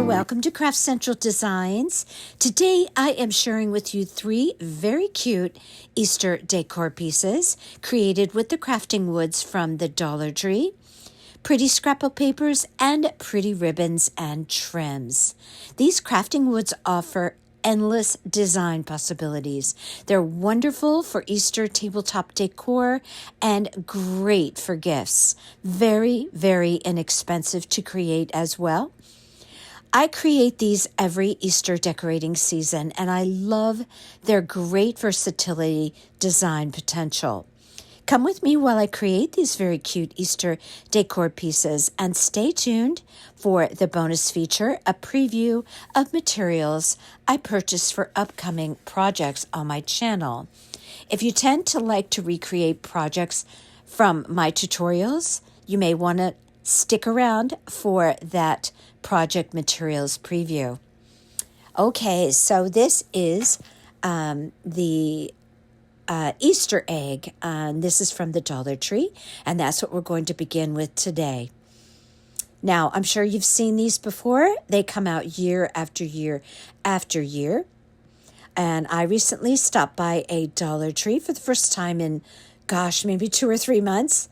Welcome to Craft Central Designs. Today I am sharing with you 3 very cute Easter decor pieces created with the crafting woods from the Dollar Tree, pretty scrapbook papers, and pretty ribbons and trims. These crafting woods offer endless design possibilities. They're wonderful for Easter tabletop decor and great for gifts. Very, very inexpensive to create as well. I create these every Easter decorating season, and I love their great versatility design potential. Come with me while I create these very cute Easter decor pieces, and stay tuned for the bonus feature, a preview of materials I purchased for upcoming projects on my channel. If you tend to like to recreate projects from my tutorials, you may want to stick around for that project materials preview. Okay, so this is the Easter egg. This is from the Dollar Tree, and that's what we're going to begin with today. Now, I'm sure you've seen these before. They come out year after year after year. And I recently stopped by a Dollar Tree for the first time in, maybe 2 or 3 months.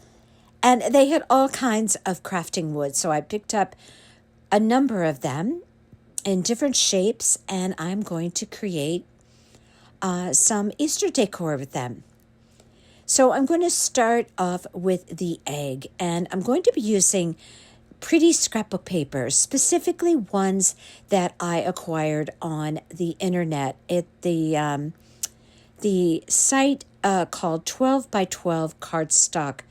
And they had all kinds of crafting wood. So I picked up a number of them in different shapes, and I'm going to create some Easter decor with them. So I'm going to start off with the egg, and I'm going to be using pretty scrapbook papers, specifically ones that I acquired on the internet at the site called 12 by 12 Cardstock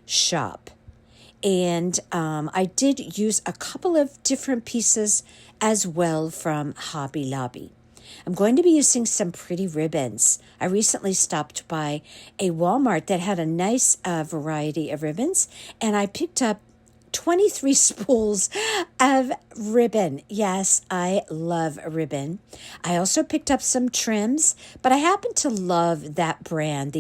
Shop. And I did use a couple of different pieces as well from Hobby Lobby. I'm going to be using some pretty ribbons. I recently stopped by a Walmart that had a nice variety of ribbons, and I picked up 23 spools of ribbon. Yes, I love ribbon. I also picked up some trims, but I happen to love that brand,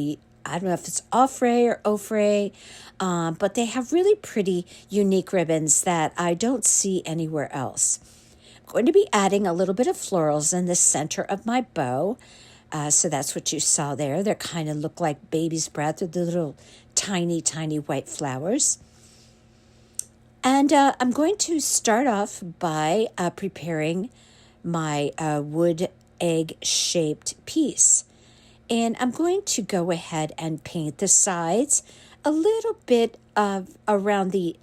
I don't know if it's Offray or Offray, but they have really pretty, unique ribbons that I don't see anywhere else. I'm going to be adding a little bit of florals in the center of my bow. So that's what you saw there. They kind of look like baby's breath with the little tiny, tiny white flowers. And I'm going to start off by preparing my wood egg-shaped piece. And I'm going to go ahead and paint the sides a little bit around the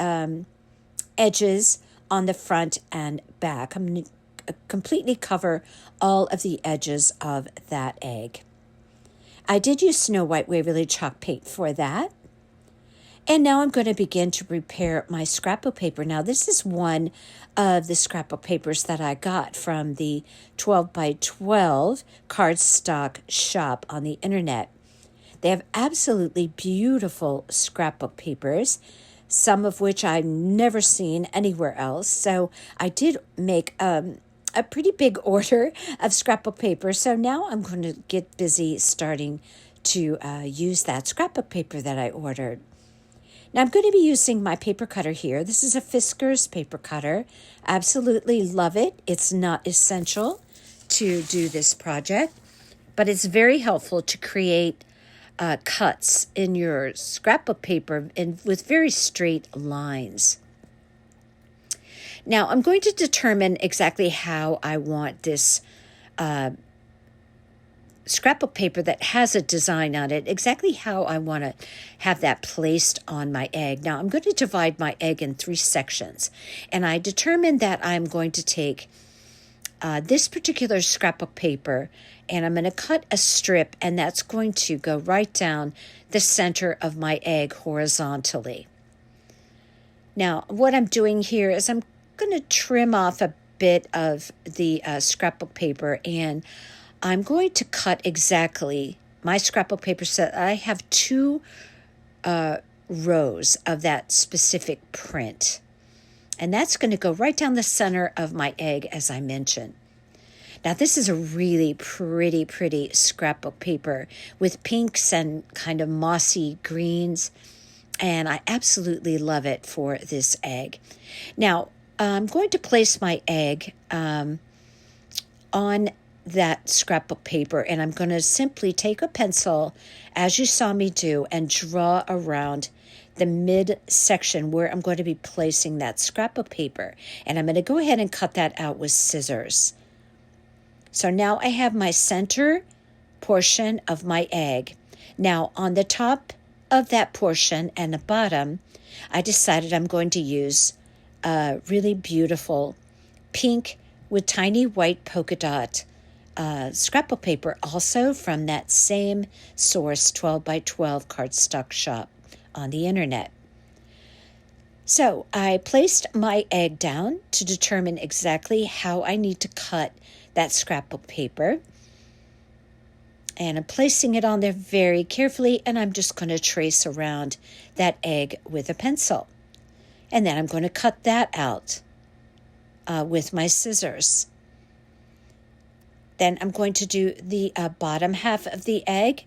edges on the front and back. I'm going to completely cover all of the edges of that egg. I did use Snow White Waverly chalk paint for that. And now I'm going to begin to prepare my scrapbook paper. Now, this is one of the scrapbook papers that I got from the 12 by 12 Cardstock Shop on the internet. They have absolutely beautiful scrapbook papers, some of which I've never seen anywhere else. So I did make a pretty big order of scrapbook paper. So now I'm going to get busy starting to use that scrapbook paper that I ordered. Now I'm going to be using my paper cutter here. This is a Fiskars paper cutter. Absolutely love it. It's not essential to do this project, but it's very helpful to create cuts in your scrapbook paper and with very straight lines. Now I'm going to determine exactly how I want this scrapbook paper that has a design on it, exactly how I want to have that placed on my egg. Now, I'm going to divide my egg in 3 sections, and I determined that I'm going to take this particular scrapbook paper, and I'm going to cut a strip, and that's going to go right down the center of my egg horizontally. Now, what I'm doing here is I'm going to trim off a bit of the scrapbook paper, and I'm going to cut exactly my scrapbook paper so that I have 2 rows of that specific print. And that's going to go right down the center of my egg, as I mentioned. Now, this is a really pretty scrapbook paper with pinks and kind of mossy greens, and I absolutely love it for this egg. Now, I'm going to place my egg on that scrapbook paper, and I'm going to simply take a pencil, as you saw me do, and draw around the mid-section where I'm going to be placing that scrapbook paper. And I'm going to go ahead and cut that out with scissors. So now I have my center portion of my egg. Now on the top of that portion and the bottom, I decided I'm going to use a really beautiful pink with tiny white polka dot scrapbook paper, also from that same source, 12 by 12 Cardstock Shop on the internet. So I placed my egg down to determine exactly how I need to cut that scrapbook paper. And I'm placing it on there very carefully, and I'm just going to trace around that egg with a pencil. And then I'm going to cut that out with my scissors. Then I'm going to do the bottom half of the egg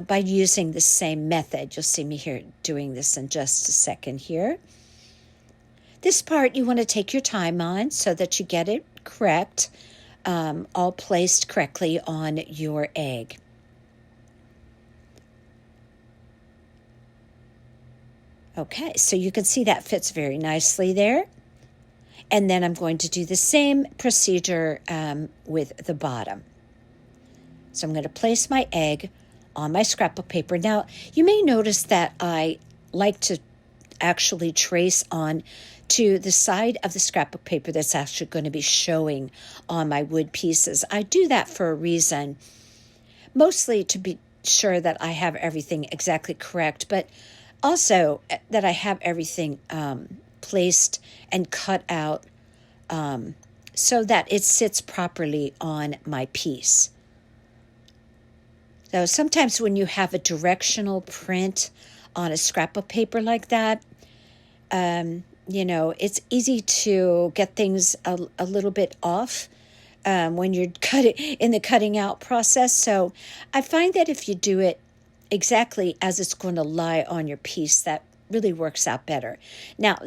by using the same method. You'll see me here doing this in just a second here. This part you want to take your time on so that you get it correct, all placed correctly on your egg. Okay, so you can see that fits very nicely there. And then I'm going to do the same procedure with the bottom. So I'm going to place my egg on my scrapbook paper. Now, you may notice that I like to actually trace on to the side of the scrapbook paper that's actually going to be showing on my wood pieces. I do that for a reason, mostly to be sure that I have everything exactly correct, but also that I have everything placed and cut out so that it sits properly on my piece. So sometimes when you have a directional print on a scrapbook paper like that, it's easy to get things a little bit off when you're in the cutting out process. So I find that if you do it exactly as it's going to lie on your piece, that really works out better. Now,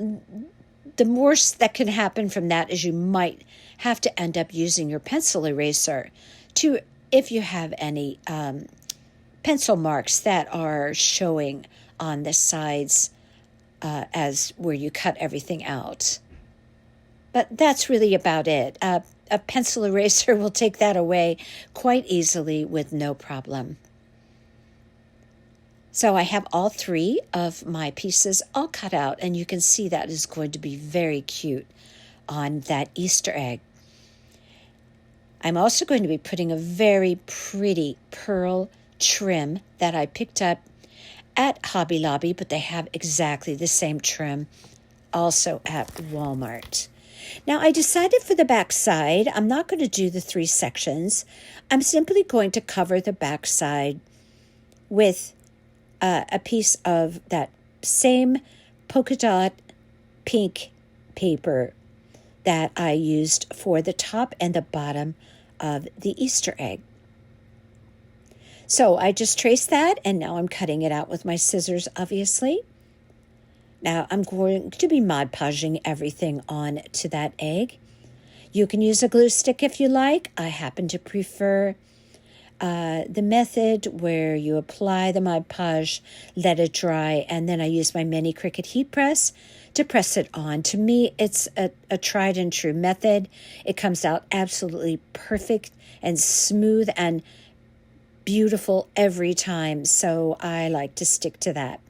the worst that can happen from that is you might have to end up using your pencil eraser if you have any pencil marks that are showing on the sides as where you cut everything out. But that's really about it. A pencil eraser will take that away quite easily with no problem. So I have all three of my pieces all cut out, and you can see that is going to be very cute on that Easter egg. I'm also going to be putting a very pretty pearl trim that I picked up at Hobby Lobby, but they have exactly the same trim also at Walmart. Now, I decided for the back side, I'm not going to do the 3 sections. I'm simply going to cover the back side with a piece of that same polka dot pink paper that I used for the top and the bottom of the Easter egg. So I just traced that, and now I'm cutting it out with my scissors, obviously. Now I'm going to be Mod Podging everything on to that egg. You can use a glue stick if you like. I happen to prefer the method where you apply the Mod Podge, let it dry, and then I use my mini Cricut heat press to press it on. To me, it's a tried and true method. It comes out absolutely perfect and smooth and beautiful every time, so I like to stick to that.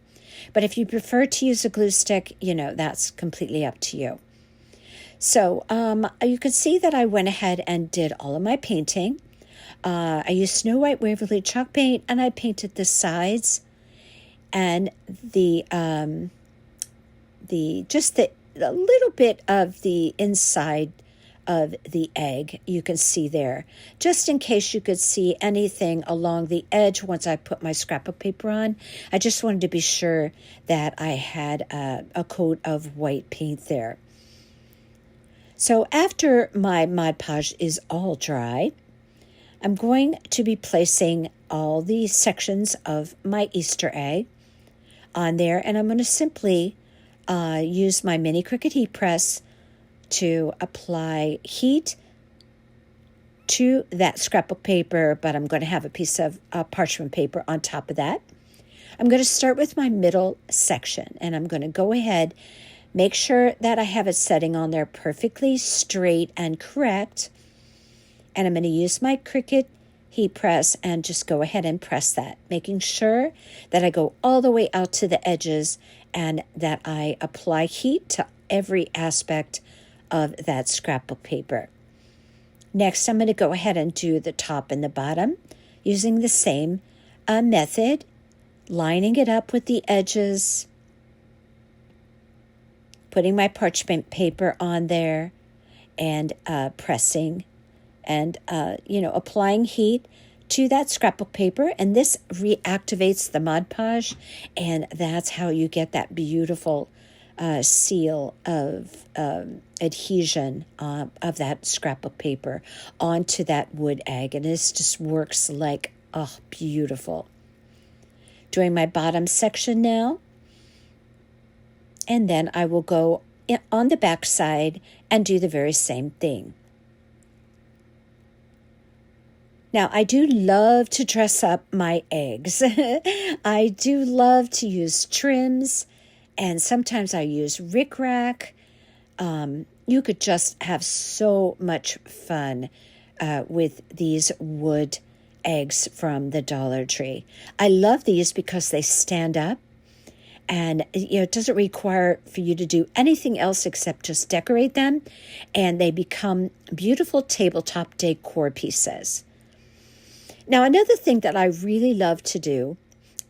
But if you prefer to use a glue stick, that's completely up to you. So you can see that I went ahead and did all of my painting. I used Snow White Waverly chalk paint, and I painted the sides and the little bit of the inside of the egg you can see there, just in case you could see anything along the edge once I put my scrapbook paper on. I just wanted to be sure that I had a coat of white paint there. So after my Mod Podge is all dry, I'm going to be placing all the sections of my Easter egg on there, and I'm going to simply use my mini Cricut heat press to apply heat to that scrapbook paper, but I'm going to have a piece of parchment paper on top of that. I'm going to start with my middle section, and I'm going to go ahead, make sure that I have it setting on there perfectly straight and correct. And I'm going to use my Cricut heat press and just go ahead and press that, making sure that I go all the way out to the edges and that I apply heat to every aspect of that scrapbook paper. Next, I'm going to go ahead and do the top and the bottom using the same method, lining it up with the edges, putting my parchment paper on there, and pressing and, applying heat to that scrapbook paper. And this reactivates the Mod Podge, and that's how you get that beautiful seal of adhesion of that scrapbook paper onto that wood egg. And this just works like, beautiful. Doing my bottom section now. And then I will go on the back side and do the very same thing. Now, I do love to dress up my eggs. I do love to use trims, and sometimes I use rickrack. You could just have so much fun with these wood eggs from the Dollar Tree. I love these because they stand up, and it doesn't require for you to do anything else except just decorate them, and they become beautiful tabletop decor pieces. Now, another thing that I really love to do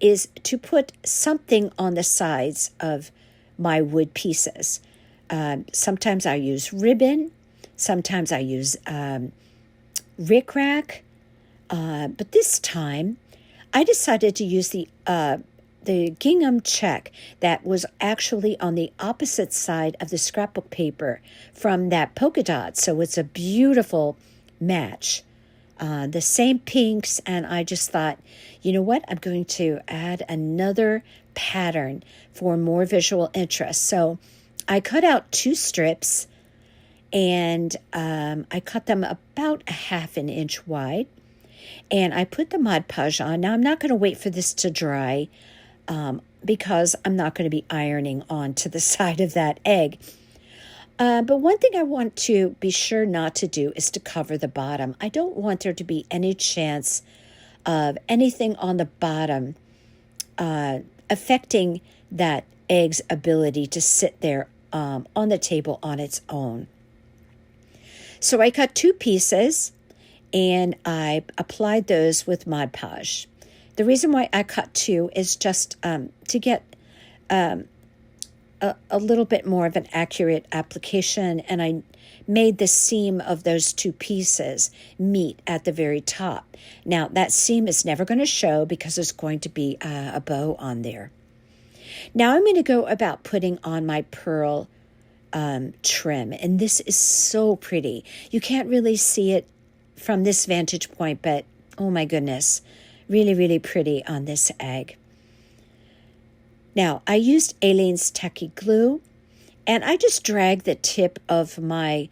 is to put something on the sides of my wood pieces. Sometimes I use ribbon, sometimes I use rickrack, but this time I decided to use the gingham check that was actually on the opposite side of the scrapbook paper from that polka dot. So it's a beautiful match. The same pinks, and I just thought, you know what, I'm going to add another pattern for more visual interest. So I cut out 2 strips, and I cut them about a 1/2 inch wide, and I put the Mod Podge on. Now I'm not going to wait for this to dry because I'm not going to be ironing onto the side of that egg. But one thing I want to be sure not to do is to cover the bottom. I don't want there to be any chance of anything on the bottom affecting that egg's ability to sit there on the table on its own. So I cut 2 pieces, and I applied those with Mod Podge. The reason why I cut 2 is just to get a little bit more of an accurate application, and I made the seam of those 2 pieces meet at the very top. Now, that seam is never going to show because there's going to be a bow on there. Now I'm going to go about putting on my pearl trim, and this is so pretty. You can't really see it from this vantage point, but oh my goodness, really, really pretty on this egg. Now, I used Aleene's Tacky Glue, and I just dragged the tip of my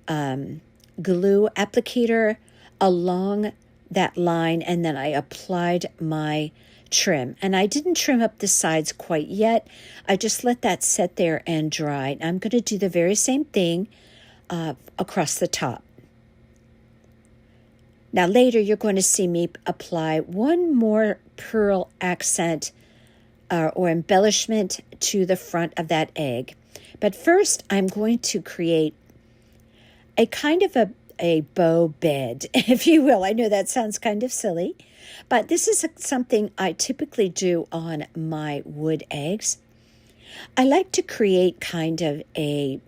glue applicator along that line, and then I applied my trim. And I didn't trim up the sides quite yet. I just let that sit there and dry. I'm going to do the very same thing across the top. Now, later, you're going to see me apply one more pearl accent or embellishment to the front of that egg. But first, I'm going to create a kind of a bow bed, if you will. I know that sounds kind of silly, but this is something I typically do on my wood eggs. I like to create kind of a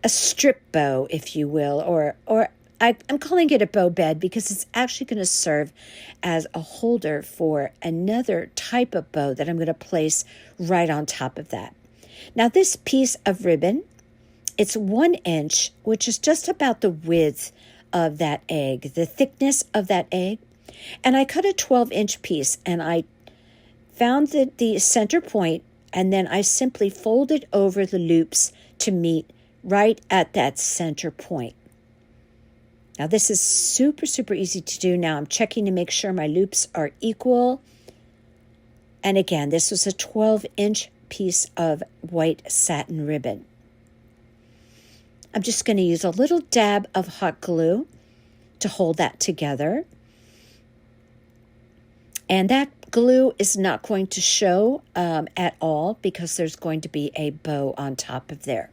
strip bow, if you will, or I'm calling it a bow bed because it's actually going to serve as a holder for another type of bow that I'm going to place right on top of that. Now, this piece of ribbon, it's 1 inch, which is just about the width of that egg, the thickness of that egg. And I cut a 12-inch piece, and I found the center point, and then I simply folded over the loops to meet right at that center point. Now this is super, super easy to do. Now I'm checking to make sure my loops are equal. And again, this was a 12-inch piece of white satin ribbon. I'm just going to use a little dab of hot glue to hold that together. And that glue is not going to show at all because there's going to be a bow on top of there.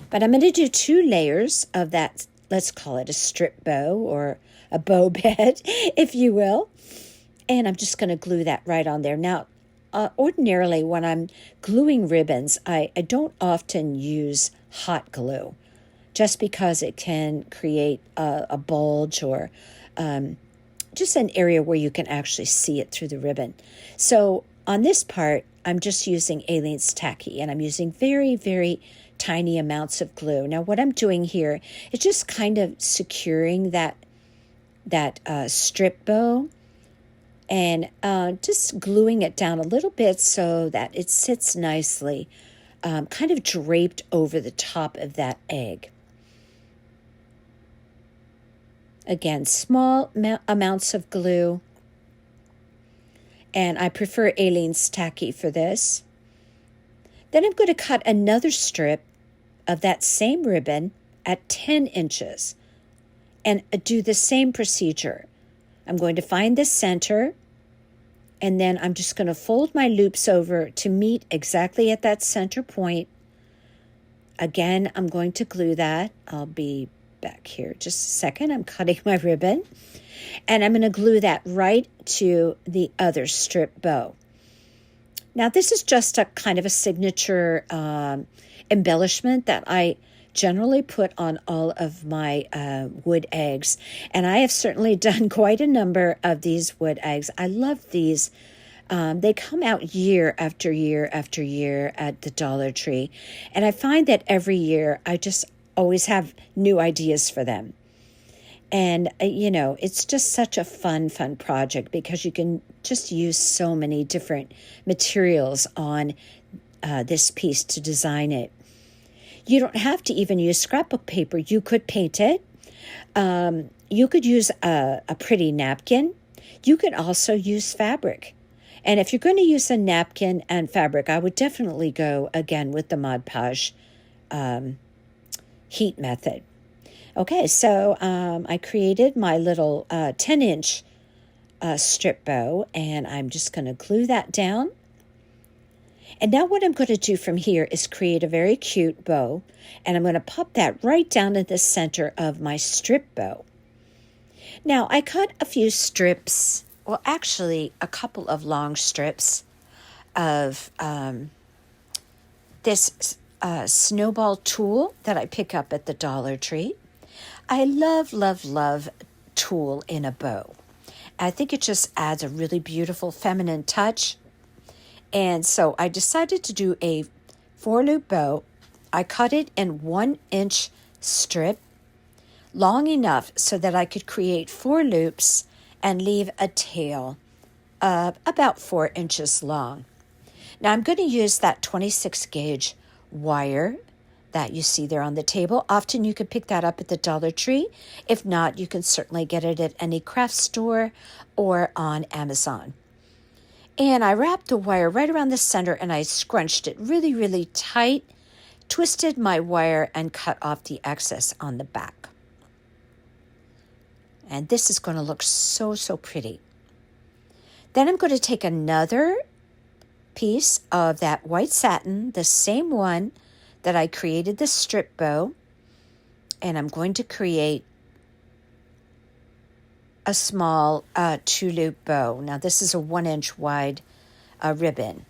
But I'm going to do 2 layers of that, let's call it a strip bow or a bow bed, if you will. And I'm just going to glue that right on there. Now, ordinarily when I'm gluing ribbons, I don't often use hot glue just because it can create a bulge or just an area where you can actually see it through the ribbon. So on this part, I'm just using Aleene's Tacky, and I'm using very, very tiny amounts of glue. Now what I'm doing here is just kind of securing that strip bow and just gluing it down a little bit so that it sits nicely, kind of draped over the top of that egg. Again, small amounts of glue, and I prefer Aleene's Tacky for this. Then I'm going to cut another strip of that same ribbon at 10 inches and do the same procedure. I'm going to find the center, and then I'm just going to fold my loops over to meet exactly at that center point. Again, I'm going to glue that. I'll be back here just a second. I'm cutting my ribbon, and I'm going to glue that right to the other strip bow. Now, this is just a kind of a signature embellishment that I generally put on all of my wood eggs, and I have certainly done quite a number of these wood eggs. I love these. They come out year after year after year at the Dollar Tree, and I find that every year I just always have new ideas for them. And, it's just such a fun project because you can just use so many different materials on this piece to design it. You don't have to even use scrapbook paper. You could paint it. You could use a pretty napkin. You could also use fabric. And if you're going to use a napkin and fabric, I would definitely go again with the Mod Podge heat method. Okay, so I created my little 10-inch strip bow, and I'm just going to glue that down. And now what I'm going to do from here is create a very cute bow, and I'm going to pop that right down in the center of my strip bow. Now, I cut a few strips, well, actually a couple of long strips of this snowball tulle that I pick up at the Dollar Tree. I love, love, love tulle in a bow. I think it just adds a really beautiful feminine touch. And so I decided to do a 4-loop bow. I cut it in 1-inch strip, long enough so that I could create 4 loops and leave a tail about 4 inches long. Now I'm going to use that 26 gauge wire that you see there on the table. Often you can pick that up at the Dollar Tree. If not, you can certainly get it at any craft store or on Amazon. And I wrapped the wire right around the center, and I scrunched it really, really tight, twisted my wire, and cut off the excess on the back. And this is going to look so, so pretty. Then I'm going to take another piece of that white satin, the same one that I created the strip bow, and I'm going to create a small 2-loop bow. Now this is a 1-inch wide ribbon.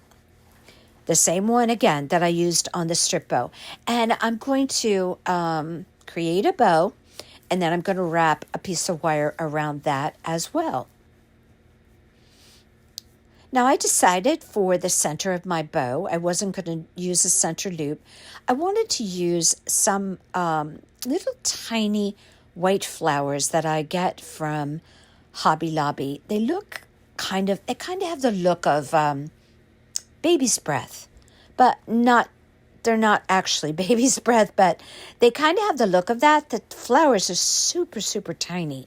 The same one again that I used on the strip bow. And I'm going to create a bow, and then I'm going to wrap a piece of wire around that as well. Now I decided for the center of my bow, I wasn't going to use a center loop. I wanted to use some little tiny white flowers that I get from Hobby Lobby. They kind of have the look of baby's breath, but not they're not actually baby's breath, but they kind of have the look of that. The flowers are super, super tiny.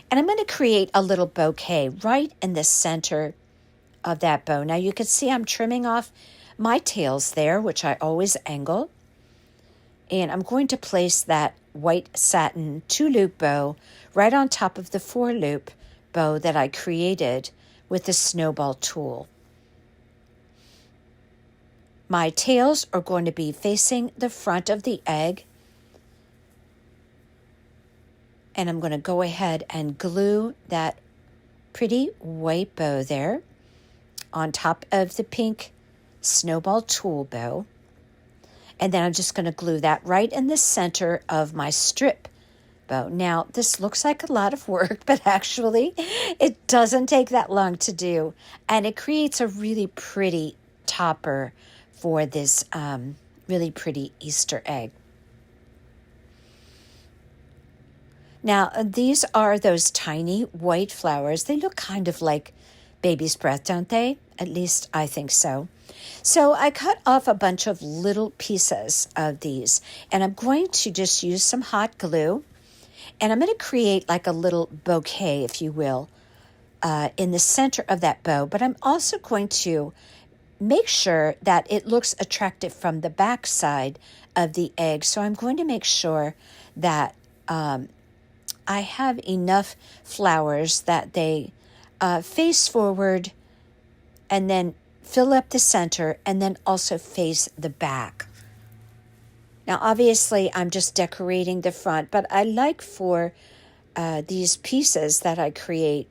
And I'm going to create a little bouquet right in the center of that bow. Now you can see I'm trimming off my tails there, which I always angle. And I'm going to place that white satin 2-loop bow right on top of the 4-loop bow that I created with the snowball tool. My tails are going to be facing the front of the egg. And I'm going to go ahead and glue that pretty white bow there on top of the pink snowball tool bow. And then I'm just going to glue that right in the center of my strip bow. Now, this looks like a lot of work, but actually it doesn't take that long to do. And it creates a really pretty topper for this really pretty Easter egg. Now, these are those tiny white flowers. They look kind of like baby's breath, don't they? At least I think so. So I cut off a bunch of little pieces of these, and I'm going to just use some hot glue, and I'm going to create like a little bouquet, if you will, in the center of that bow. But I'm also going to make sure that it looks attractive from the back side of the egg. So I'm going to make sure that I have enough flowers that they face forward and then fill up the center and then also face the back. Now, obviously, I'm just decorating the front, but I like for these pieces that I create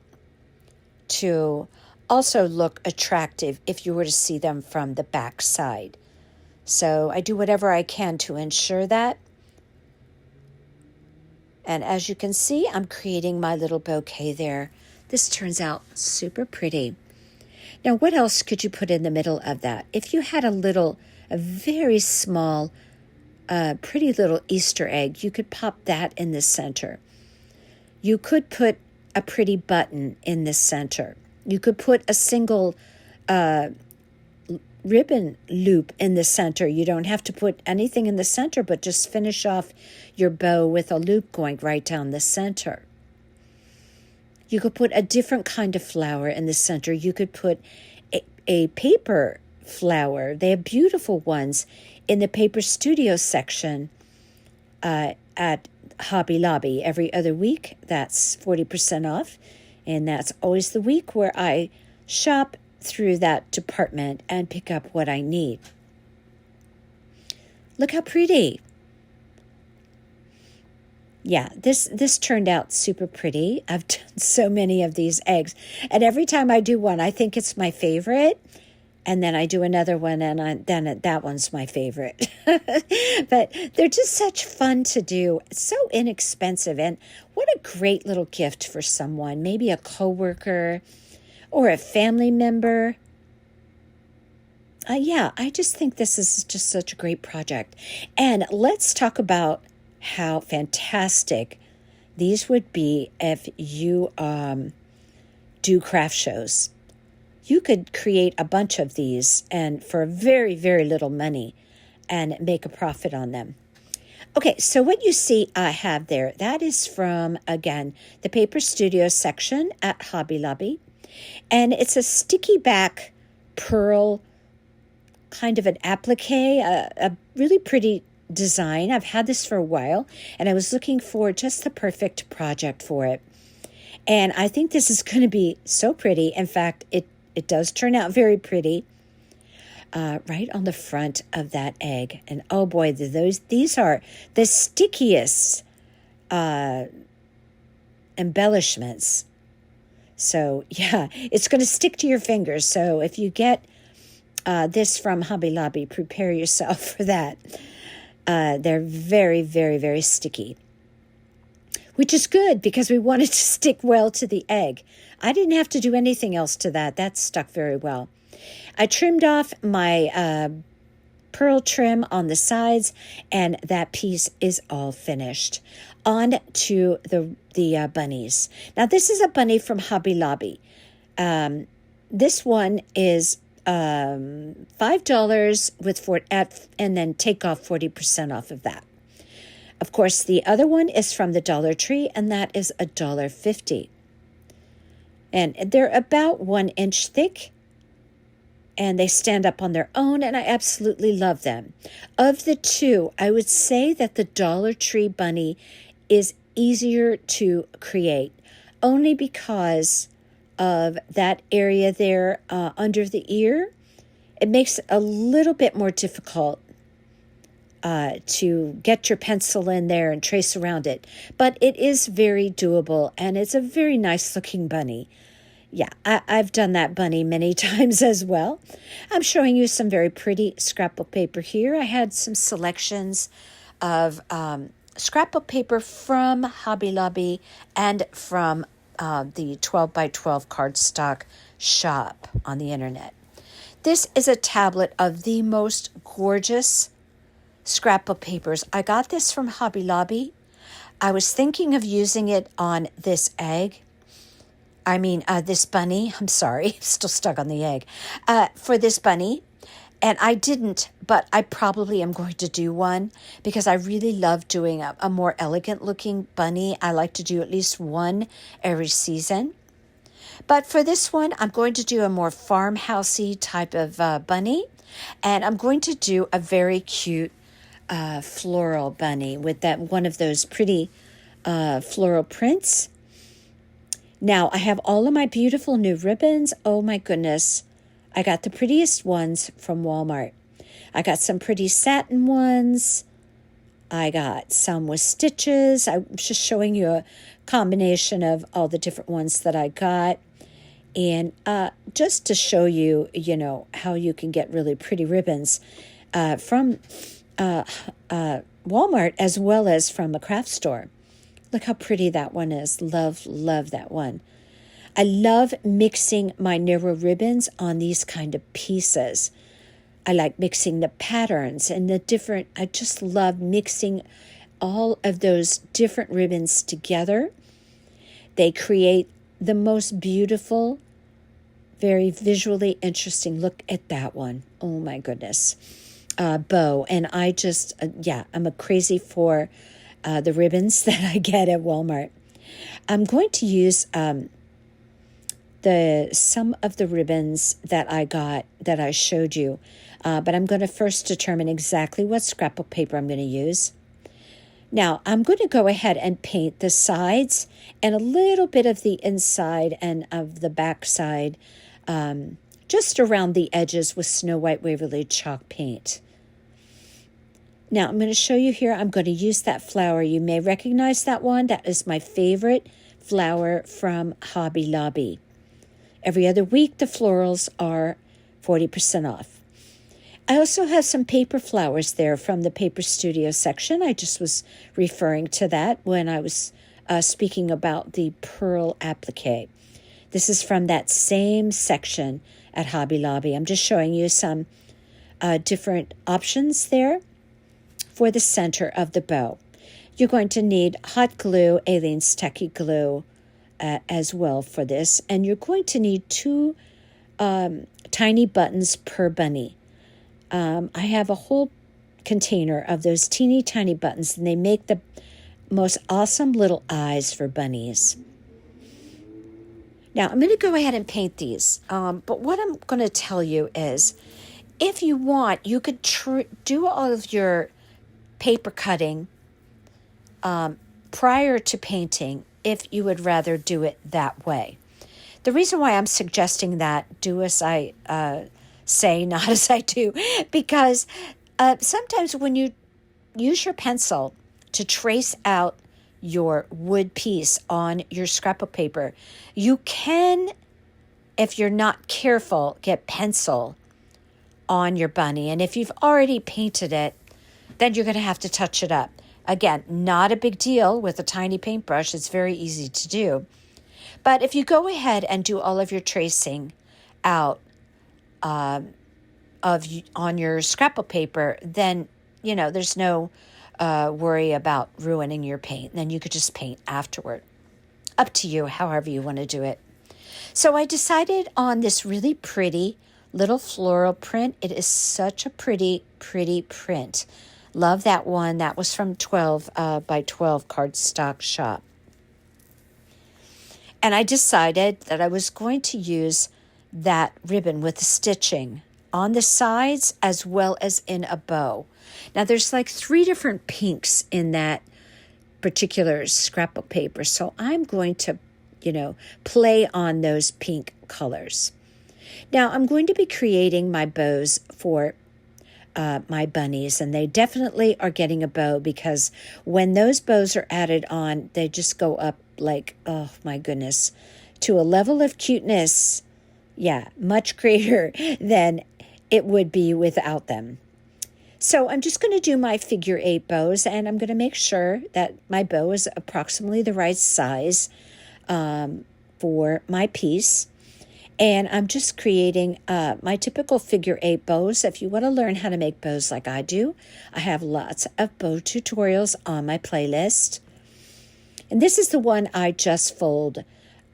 to also look attractive if you were to see them from the back side. So I do whatever I can to ensure that. And as you can see, I'm creating my little bouquet there. This turns out super pretty. Now, what else could you put in the middle of that? If you had a very small, pretty little Easter egg, you could pop that in the center. You could put a pretty button in the center. You could put a single ribbon loop in the center. You don't have to put anything in the center, but just finish off your bow with a loop going right down the center. You could put a different kind of flower in the center. You could put a paper flower. They have beautiful ones in the Paper Studio section at Hobby Lobby. Every other week, that's 40% off. And that's always the week where I shop through that department and pick up what I need. Look how pretty. Yeah, this turned out super pretty. I've done so many of these eggs. And every time I do one, I think it's my favorite. And then I do another one, and then that one's my favorite. But they're just such fun to do. It's so inexpensive. And what a great little gift for someone, maybe a coworker or a family member. Yeah, I just think this is just such a great project. And let's talk about how fantastic these would be if you do craft shows. You could create a bunch of these and for very, very little money and make a profit on them. Okay, so what you see I have there, that is from, again, the Paper Studio section at Hobby Lobby. And it's a sticky back pearl kind of an applique, a really pretty design. I've had this for a while, and I was looking for just the perfect project for it. And I think this is going to be so pretty. In fact, it does turn out very pretty right on the front of that egg. And oh boy, these are the stickiest embellishments. So yeah, it's going to stick to your fingers. So if you get this from Hobby Lobby, prepare yourself for that. They're very, very, very sticky, which is good because we want it to stick well to the egg. I didn't have to do anything else to that. That stuck very well. I trimmed off my pearl trim on the sides, and that piece is all finished. On to the bunnies. Now, this is a bunny from Hobby Lobby. This one is $5 and then take off 40% off of that. Of course, the other one is from the Dollar Tree, and that is $1.50. And they're about 1 inch thick, and they stand up on their own, and I absolutely love them. Of the two, I would say that the Dollar Tree bunny is easier to create, only because of that area there under the ear. It makes it a little bit more difficult to get your pencil in there and trace around it. But it is very doable, and it's a very nice looking bunny. Yeah, I've done that bunny many times as well. I'm showing you some very pretty scrapbook paper here. I had some selections of scrapbook paper from Hobby Lobby and from the 12 by 12 Cardstock Shop on the internet. This is a tablet of the most gorgeous scrapbook papers. I got this from Hobby Lobby. I was thinking of using it on this this bunny. I'm sorry, I'm still stuck on the egg. For this bunny. And I didn't, but I probably am going to do one because I really love doing a more elegant looking bunny. I like to do at least one every season. But for this one, I'm going to do a more farmhousey type of bunny. And I'm going to do a very cute floral bunny with that one of those pretty floral prints. Now, I have all of my beautiful new ribbons. Oh my goodness. I got the prettiest ones from Walmart. I got some pretty satin ones. I got some with stitches. I'm just showing you a combination of all the different ones that I got. And just to show you, how you can get really pretty ribbons from Walmart as well as from a craft store. Look how pretty that one is. Love, love that one. I love mixing my narrow ribbons on these kind of pieces. I like mixing the patterns and I just love mixing all of those different ribbons together. They create the most beautiful, very visually interesting, look at that one. Oh my goodness. Bow. And I just, I'm a crazy for the ribbons that I get at Walmart. I'm going to use some of the ribbons that I got that I showed you. But I'm going to first determine exactly what scrapbook paper I'm going to use. Now, I'm going to go ahead and paint the sides and a little bit of the inside and of the back side, just around the edges with Snow White Waverly chalk paint. Now, I'm going to show you here. I'm going to use that flower. You may recognize that one. That is my favorite flower from Hobby Lobby. Every other week, the florals are 40% off. I also have some paper flowers there from the Paper Studio section. I just was referring to that when I was speaking about the pearl applique. This is from that same section at Hobby Lobby. I'm just showing you some different options there for the center of the bow. You're going to need hot glue, Aleene's Techie glue, as well for this. And you're going to need 2 tiny buttons per bunny. I have a whole container of those teeny tiny buttons, and they make the most awesome little eyes for bunnies. Now, I'm going to go ahead and paint these. But what I'm going to tell you is, if you want, you could do all of your paper cutting prior to painting if you would rather do it that way. The reason why I'm suggesting that, do as I say, not as I do, because sometimes when you use your pencil to trace out your wood piece on your scrapbook paper, you can, if you're not careful, get pencil on your bunny. And if you've already painted it, then you're going to have to touch it up. Again, not a big deal with a tiny paintbrush. It's very easy to do. But if you go ahead and do all of your tracing out on your scrapbook paper, then, there's no worry about ruining your paint. Then you could just paint afterward. Up to you, however you want to do it. So I decided on this really pretty little floral print. It is such a pretty, pretty print. Love that one. That was from 12 by 12 Cardstock Shop. And I decided that I was going to use that ribbon with the stitching on the sides as well as in a bow. Now there's like 3 different pinks in that particular scrapbook paper. So I'm going to, play on those pink colors. Now I'm going to be creating my bows for my bunnies, and they definitely are getting a bow because when those bows are added on, they just go up like, oh my goodness, to a level of cuteness, much greater than it would be without them. So I'm just going to do my figure 8 bows, and I'm going to make sure that my bow is approximately the right size for my piece. And I'm just creating my typical figure 8 bows. If you want to learn how to make bows like I do, I have lots of bow tutorials on my playlist. And this is the one I just fold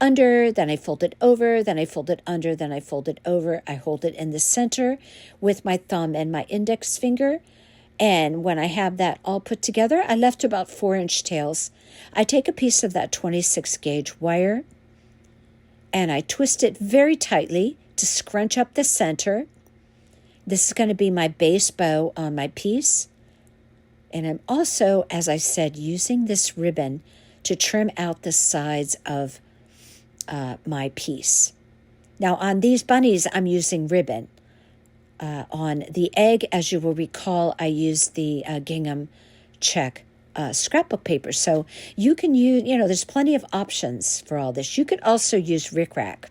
under, then I fold it over, then I fold it under, then I fold it over. I hold it in the center with my thumb and my index finger. And when I have that all put together, I left about 4-inch tails. I take a piece of that 26 gauge wire and I twist it very tightly to scrunch up the center. This is going to be my base bow on my piece. And I'm also, as I said, using this ribbon to trim out the sides of my piece. Now on these bunnies, I'm using ribbon. On the egg, as you will recall, I used the gingham check scrapbook paper. So you can use, there's plenty of options for all this. You could also use rickrack.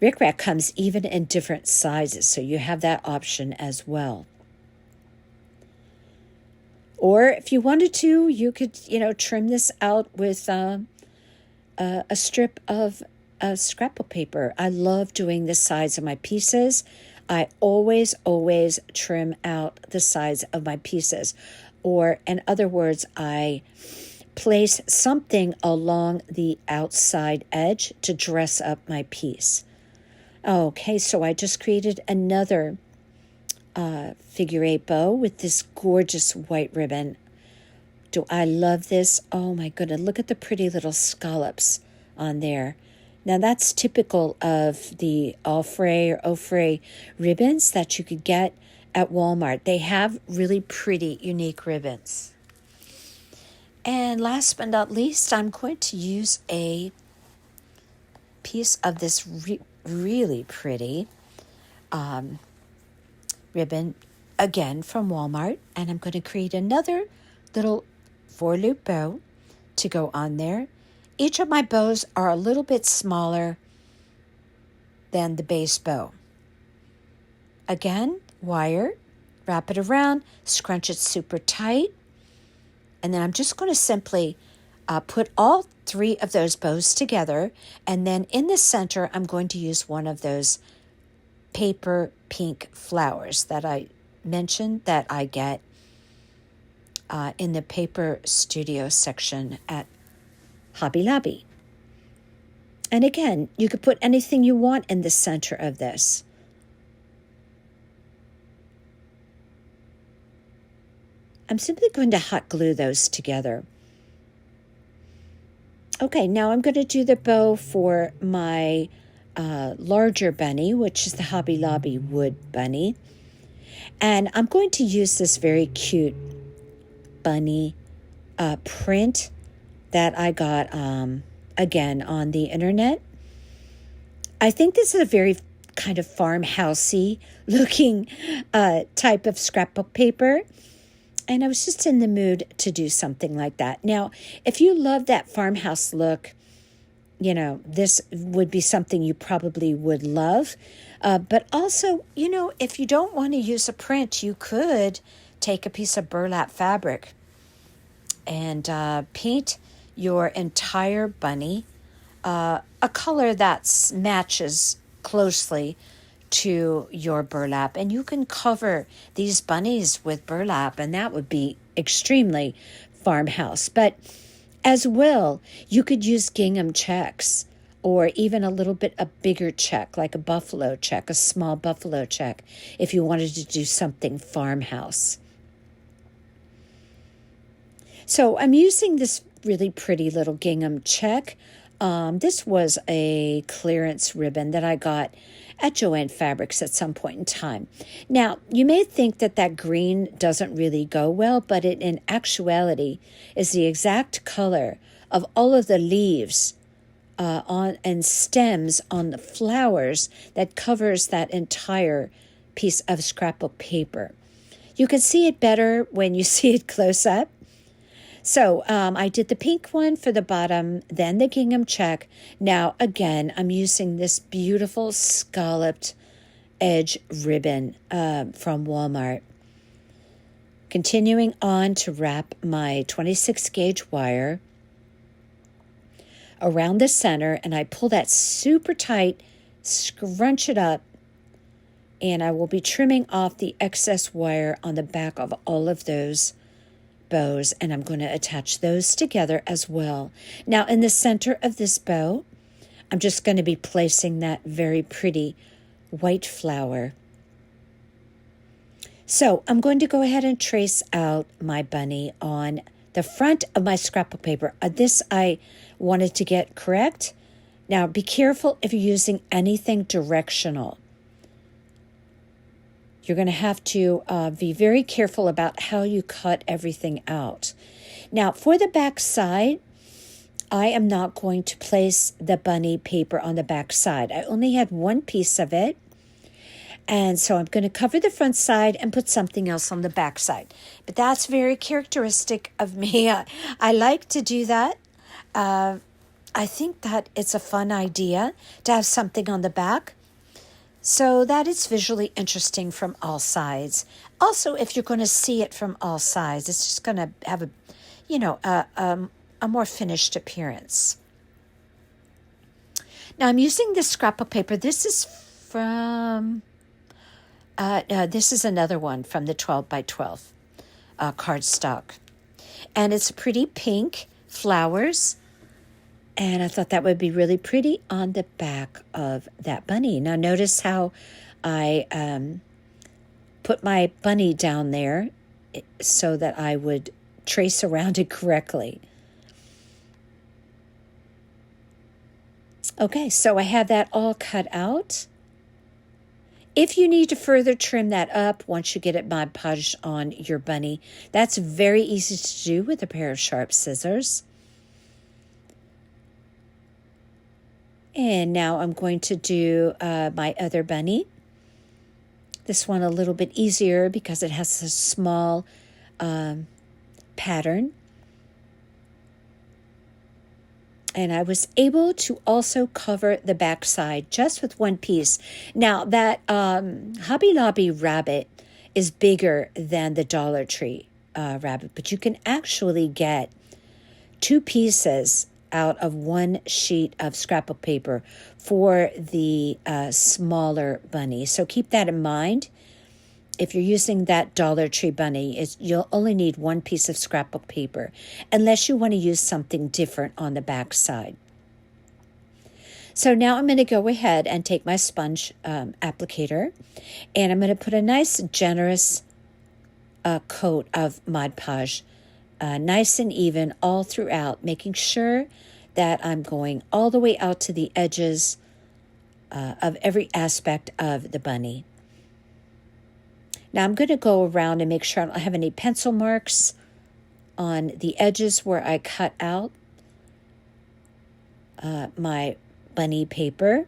Rickrack comes even in different sizes, so you have that option as well. Or if you wanted to, you could, trim this out with a strip of scrapbook paper. I love doing the sides of my pieces. I always trim out the sides of my pieces. Or, in other words, I place something along the outside edge to dress up my piece. Okay, so I just created another figure 8 bow with this gorgeous white ribbon. Do I love this? Oh my goodness, look at the pretty little scallops on there. Now that's typical of the Offray ribbons that you could get at Walmart. They have really pretty, unique ribbons. And last but not least, I'm going to use a piece of this really pretty ribbon, again from Walmart, and I'm going to create another little 4-loop bow to go on there. Each of my bows are a little bit smaller than the base bow. Again, wire, wrap it around, scrunch it super tight, and then I'm just going to simply put all 3 of those bows together, and then in the center I'm going to use one of those paper pink flowers that I mentioned that I get in the paper studio section at Hobby Lobby. And again, you could put anything you want in the center of this. I'm simply going to hot glue those together. Okay, now I'm going to do the bow for my larger bunny, which is the Hobby Lobby wood bunny. And I'm going to use this very cute bunny print that I got, again, on the internet. I think this is a very kind of farmhousey looking type of scrapbook paper. And I was just in the mood to do something like that. Now, if you love that farmhouse look, this would be something you probably would love. But also, if you don't want to use a print, you could take a piece of burlap fabric and paint your entire bunny a color that matches closely to your burlap, and you can cover these bunnies with burlap, and that would be extremely farmhouse. But as well, you could use gingham checks or even a little bit a bigger check, like a buffalo check, a small buffalo check, if you wanted to do something farmhouse. So I'm using this really pretty little gingham check. This was a clearance ribbon that I got at Joann Fabrics at some point in time. Now, you may think that that green doesn't really go well, but it in actuality is the exact color of all of the leaves on and stems on the flowers that covers that entire piece of scrapbook paper. You can see it better when you see it close up. So I did the pink one for the bottom, then the gingham check. Now, again, I'm using this beautiful scalloped edge ribbon from Walmart. Continuing on to wrap my 26 gauge wire around the center, and I pull that super tight, scrunch it up, and I will be trimming off the excess wire on the back of all of those bows, and I'm going to attach those together as well. Now, in the center of this bow, I'm just going to be placing that very pretty white flower. So I'm going to go ahead and trace out my bunny on the front of my scrapbook paper. This I wanted to get correct. Now, be careful if you're using anything directional. You're going to have to be very careful about how you cut everything out. Now, for the back side, I am not going to place the bunny paper on the back side. I only had one piece of it. And so I'm going to cover the front side and put something else on the back side. But that's very characteristic of me. I like to do that. I think that it's a fun idea to have something on the back, so that it's visually interesting from all sides. Also, if you're going to see it from all sides, it's just going to have a more finished appearance. Now, I'm using this scrapbook paper. This is from, this is another one from the 12 by 12 cardstock. And it's pretty pink flowers. And I thought that would be really pretty on the back of that bunny. Now notice how I put my bunny down there so that I would trace around it correctly. Okay, so I have that all cut out. If you need to further trim that up once you get it Mod Podge on your bunny, that's very easy to do with a pair of sharp scissors. And now I'm going to do my other bunny. This one a little bit easier because it has a small pattern. And I was able to also cover the back side just with one piece. Now that Hobby Lobby rabbit is bigger than the Dollar Tree rabbit, but you can actually get two pieces out of one sheet of scrapbook paper for the smaller bunny. So keep that in mind. If you're using that Dollar Tree bunny, you'll only need one piece of scrapbook paper, unless you want to use something different on the back side. So now I'm going to go ahead and take my sponge applicator, and I'm going to put a nice generous coat of Mod Podge, nice and even all throughout, making sure that I'm going all the way out to the edges of every aspect of the bunny. Now I'm going to go around and make sure I don't have any pencil marks on the edges where I cut out my bunny paper.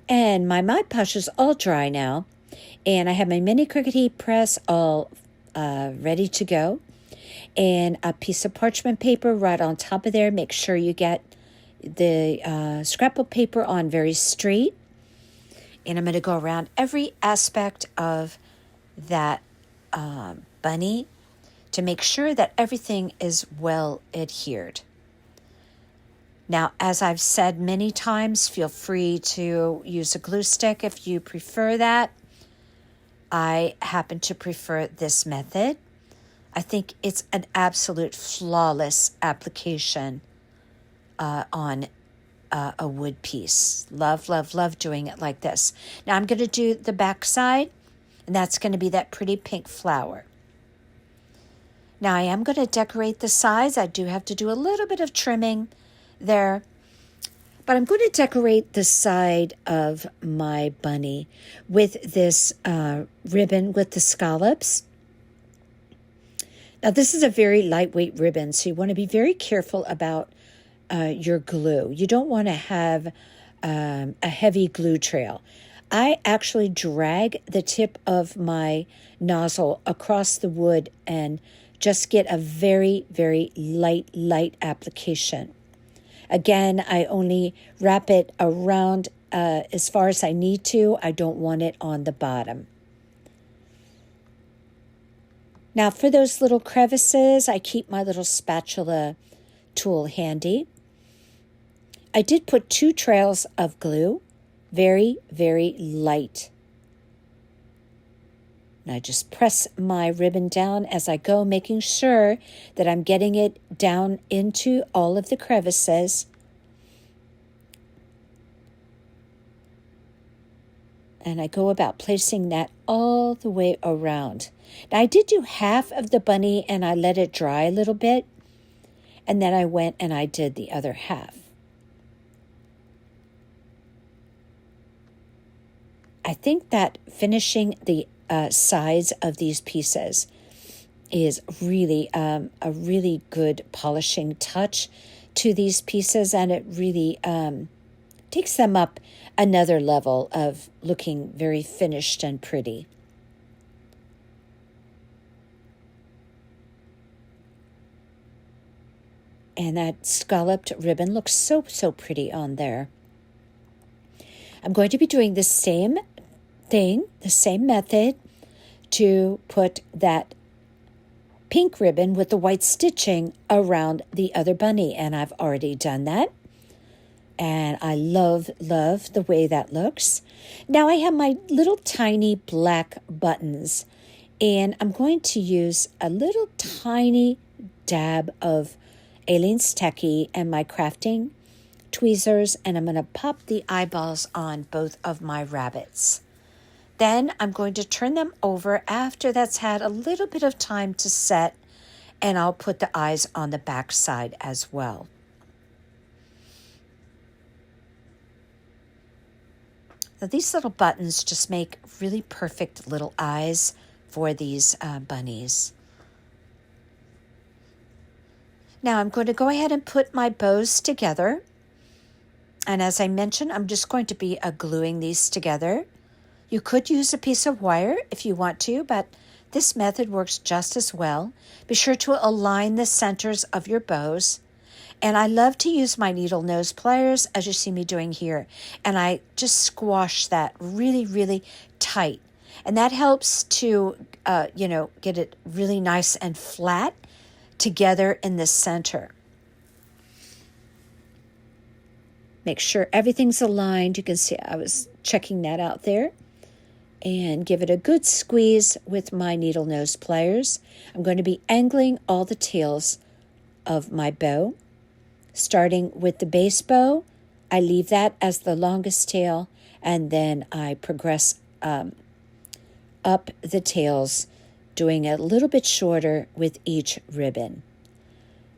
And my Mod Podge is all dry now. And I have my mini Cricut heat press all ready to go. And a piece of parchment paper right on top of there. Make sure you get the scrapbook paper on very straight. And I'm going to go around every aspect of that bunny to make sure that everything is well adhered. Now, as I've said many times, feel free to use a glue stick if you prefer that. I happen to prefer this method. I think it's an absolute flawless application on a wood piece. Love, love, love doing it like this. Now I'm going to do the back side, and that's going to be that pretty pink flower. Now I am going to decorate the sides. I do have to do a little bit of trimming there, but I'm going to decorate the side of my bunny with this ribbon with the scallops. Now this is a very lightweight ribbon, so you want to be very careful about your glue. You don't want to have a heavy glue trail. I actually drag the tip of my nozzle across the wood and just get a very, very light application. Again, I only wrap it around as far as I need to. I don't want it on the bottom. Now for those little crevices, I keep my little spatula tool handy. I did put 2 trails of glue, very, very light. And I just press my ribbon down as I go, making sure that I'm getting it down into all of the crevices. And I go about placing that all the way around. Now, I did do half of the bunny and I let it dry a little bit. And then I went and I did the other half. I think that finishing the sides of these pieces is really a really good polishing touch to these pieces, and it really takes them up another level of looking very finished and pretty. And that scalloped ribbon looks so pretty on there. I'm going to be doing the same thing, the same method, to put that pink ribbon with the white stitching around the other bunny, and I've already done that. And I love the way that looks. Now I have my little tiny black buttons, and I'm going to use a little tiny dab of Aleene's Techie and my crafting tweezers, and I'm going to pop the eyeballs on both of my rabbits. Then I'm going to turn them over after that's had a little bit of time to set, and I'll put the eyes on the back side as well. Now these little buttons just make really perfect little eyes for these bunnies. Now I'm going to go ahead and put my bows together. And as I mentioned, I'm just going to be gluing these together. You could use a piece of wire if you want to, but this method works just as well. Be sure to align the centers of your bows. And I love to use my needle nose pliers, as you see me doing here. And I just squash that really tight. And that helps to, get it really nice and flat together in the center. Make sure everything's aligned. You can see I was checking that out there. And give it a good squeeze with my needle nose pliers. I'm going to be angling all the tails of my bow. Starting with the base bow, I leave that as the longest tail, and then I progress up the tails, doing it a little bit shorter with each ribbon.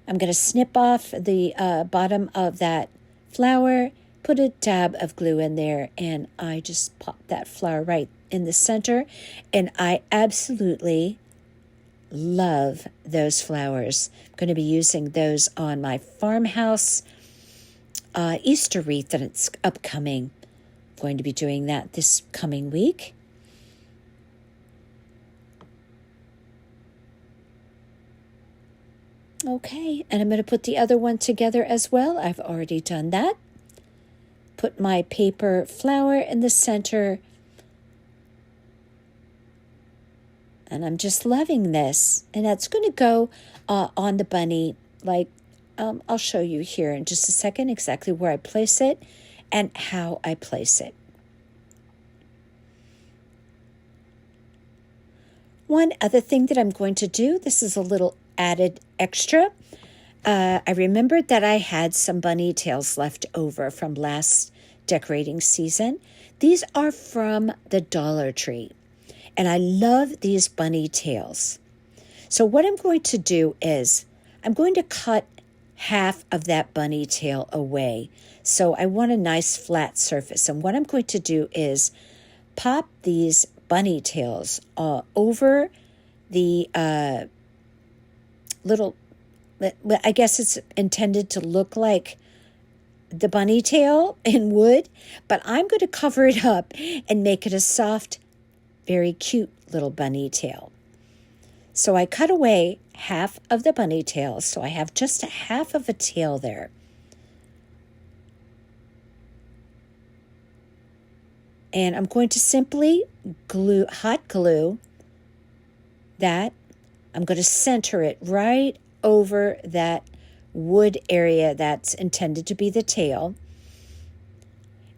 I'm going to snip off the bottom of that flower, put a dab of glue in there, and I just pop that flower right in the center, and I absolutely love those flowers. I'm going to be using those on my farmhouse Easter wreath that's upcoming. I'm going to be doing that this coming week. Okay, and I'm going to put the other one together as well. I've already done that. Put my paper flower in the center. And I'm just loving this. And that's going to go on the bunny. Like, I'll show you here in just a second exactly where I place it and how I place it. One other thing that I'm going to do, this is a little added extra. I remembered that I had some bunny tails left over from last decorating season. These are from the Dollar Tree, and I love these bunny tails. So what I'm going to do is I'm going to cut half of that bunny tail away. So I want a nice flat surface. And what I'm going to do is pop these bunny tails over the little, I guess it's intended to look like the bunny tail in wood, but I'm going to cover it up and make it a soft, very cute little bunny tail. So I cut away half of the bunny tail, so I have just a half of a tail there. And I'm going to simply hot glue that. I'm going to center it right over that wood area that's intended to be the tail.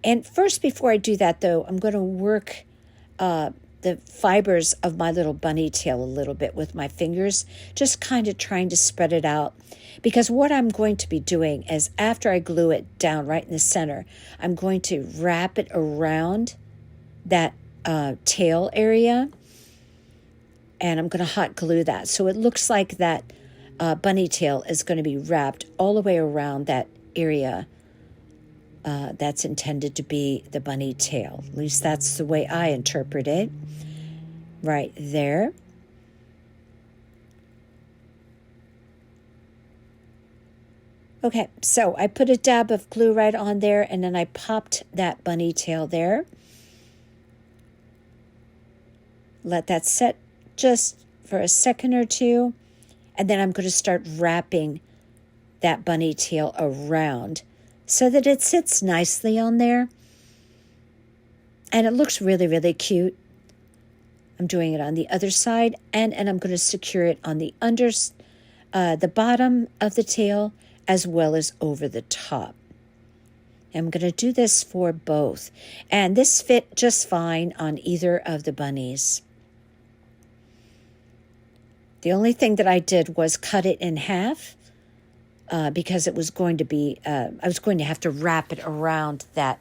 And first, before I do that, though, I'm going to work the fibers of my little bunny tail a little bit with my fingers, just kind of trying to spread it out. Because what I'm going to be doing is after I glue it down right in the center, I'm going to wrap it around that tail area, and I'm going to hot glue that. So it looks like that bunny tail is going to be wrapped all the way around that area that's intended to be the bunny tail. At least that's the way I interpret it. Right there. Okay, so I put a dab of glue right on there, and then I popped that bunny tail there. Let that set just for a second or two, and then I'm going to start wrapping that bunny tail around so that it sits nicely on there. And it looks really, really cute. I'm doing it on the other side, and I'm going to secure it on the the bottom of the tail as well as over the top. I'm going to do this for both, and this fit just fine on either of the bunnies. The only thing that I did was cut it in half because it was going to be, I was going to have to wrap it around that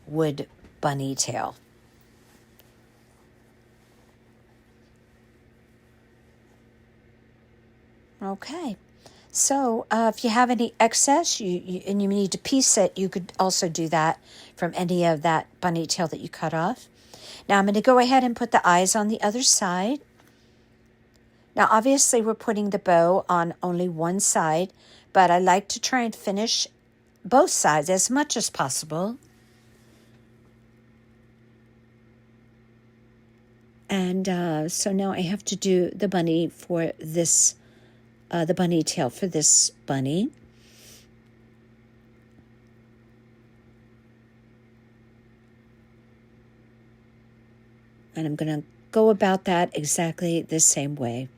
wood bunny tail. Okay, so if you have any excess and you need to piece it, you could also do that from any of that bunny tail that you cut off. Now I'm going to go ahead and put the eyes on the other side. Now obviously we're putting the bow on only one side, but I like to try and finish both sides as much as possible. And so now I have to do the bunny for this the bunny tail for this bunny. And I'm going to go about that exactly the same way.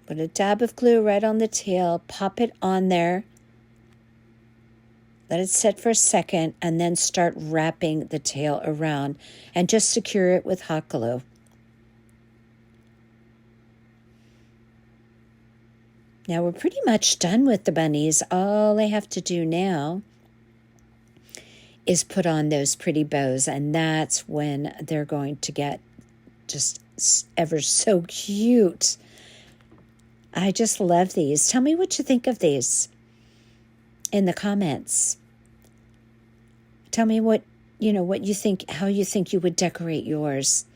Put a dab of glue right on the tail, pop it on there. Let it set for a second, and then start wrapping the tail around and just secure it with hot glue. Now we're pretty much done with the bunnies. All I have to do now is put on those pretty bows, and that's when they're going to get just ever so cute. I just love these. Tell me what you think of these in the comments. Tell me what you think, how you think you would decorate yours.